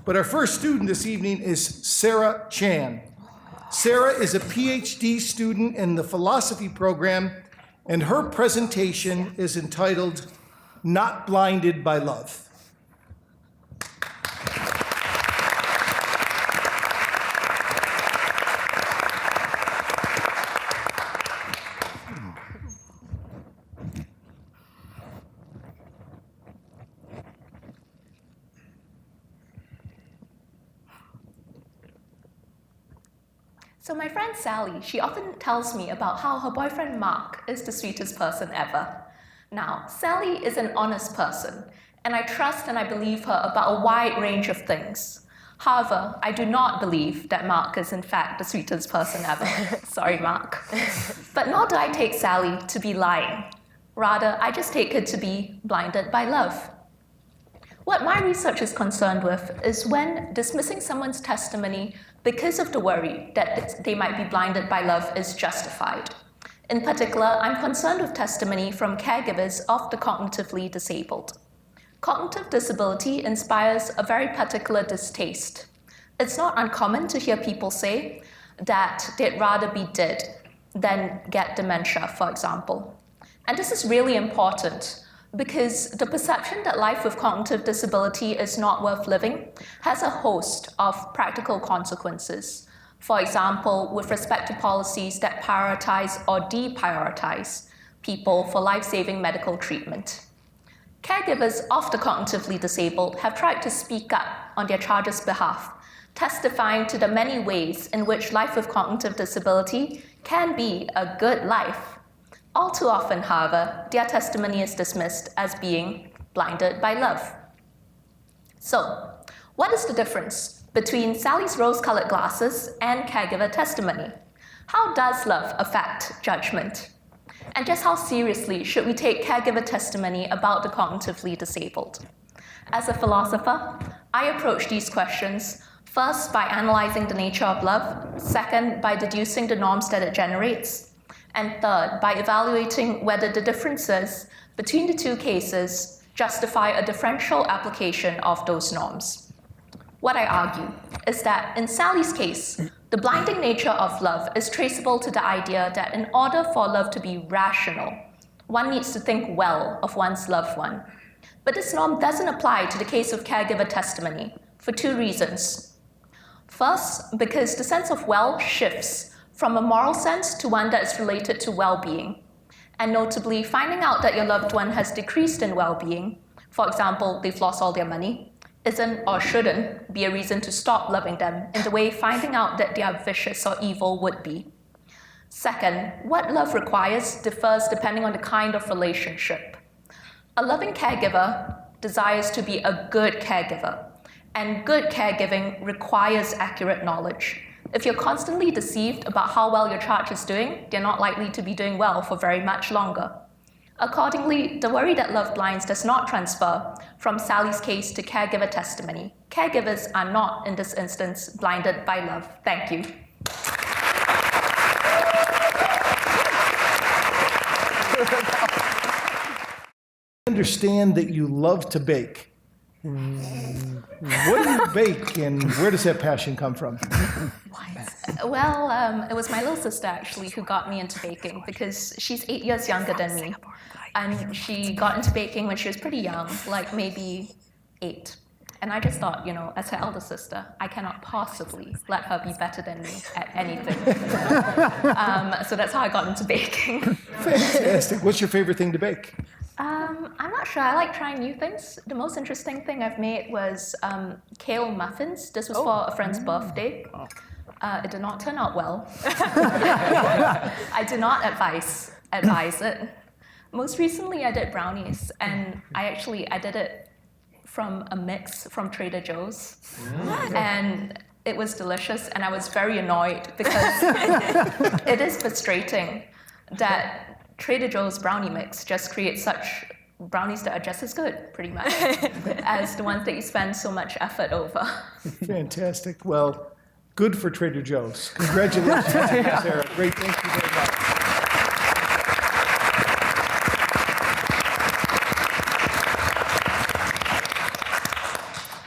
But our first student this evening is Sara Chan. Sara is a PhD student in the philosophy program, and her presentation is entitled, Not Blinded by Love. So my friend Sally, she often tells me about how her boyfriend Mark is the sweetest person ever. Now, Sally is an honest person, and I trust and I believe her about a wide range of things. However, I do not believe that Mark is in fact the sweetest person ever. Sorry, Mark. But nor do I take Sally to be lying. Rather, I just take her to be blinded by love. What my research is concerned with is when dismissing someone's testimony because of the worry that they might be blinded by love is justified. In particular, I'm concerned with testimony from caregivers of the cognitively disabled. Cognitive disability inspires a very particular distaste. It's not uncommon to hear people say that they'd rather be dead than get dementia, for example. And this is really important because the perception that life with cognitive disability is not worth living has a host of practical consequences. For example, with respect to policies that prioritize or deprioritize people for life-saving medical treatment. Caregivers of the cognitively disabled have tried to speak up on their charges' behalf, testifying to the many ways in which life with cognitive disability can be a good life. All too often, however, their testimony is dismissed as being blinded by love. So, what is the difference between Sally's rose-colored glasses and caregiver testimony? How does love affect judgment? And just how seriously should we take caregiver testimony about the cognitively disabled? As a philosopher, I approach these questions first by analyzing the nature of love, second by deducing the norms that it generates, and third, by evaluating whether the differences between the two cases justify a differential application of those norms. What I argue is that in Sally's case, the blinding nature of love is traceable to the idea that in order for love to be rational, one needs to think well of one's loved one. But this norm doesn't apply to the case of caregiver testimony for two reasons. First, because the sense of well shifts from a moral sense to one that is related to well-being. And notably, finding out that your loved one has decreased in well-being, for example, they've lost all their money, isn't or shouldn't be a reason to stop loving them in the way finding out that they are vicious or evil would be. Second, what love requires differs depending on the kind of relationship. A loving caregiver desires to be a good caregiver, and good caregiving requires accurate knowledge. If you're constantly deceived about how well your charge is doing, they're not likely to be doing well for very much longer. Accordingly, the worry that love blinds does not transfer from Sally's case to caregiver testimony. Caregivers are not, in this instance, blinded by love. Thank you. I understand that you love to bake. What do you bake, and where does that passion come from? Well, it was my little sister, actually, who got me into baking because she's 8 years younger than me. And she got into baking when she was pretty young, like maybe 8. And I just thought, as her elder sister, I cannot possibly let her be better than me at anything. So that's how I got into baking. Fantastic. What's your favorite thing to bake? I'm not sure. I like trying new things. The most interesting thing I've made was kale muffins. This was for a friend's birthday. It did not turn out well. I do not advise it. Most recently, I did brownies, and I did it from a mix from Trader Joe's. And it was delicious, and I was very annoyed because it is frustrating that Trader Joe's brownie mix just creates such brownies that are just as good, pretty much, as the ones that you spend so much effort over. Fantastic. Well, good for Trader Joe's. Congratulations, Sarah. Great. Thank you very much.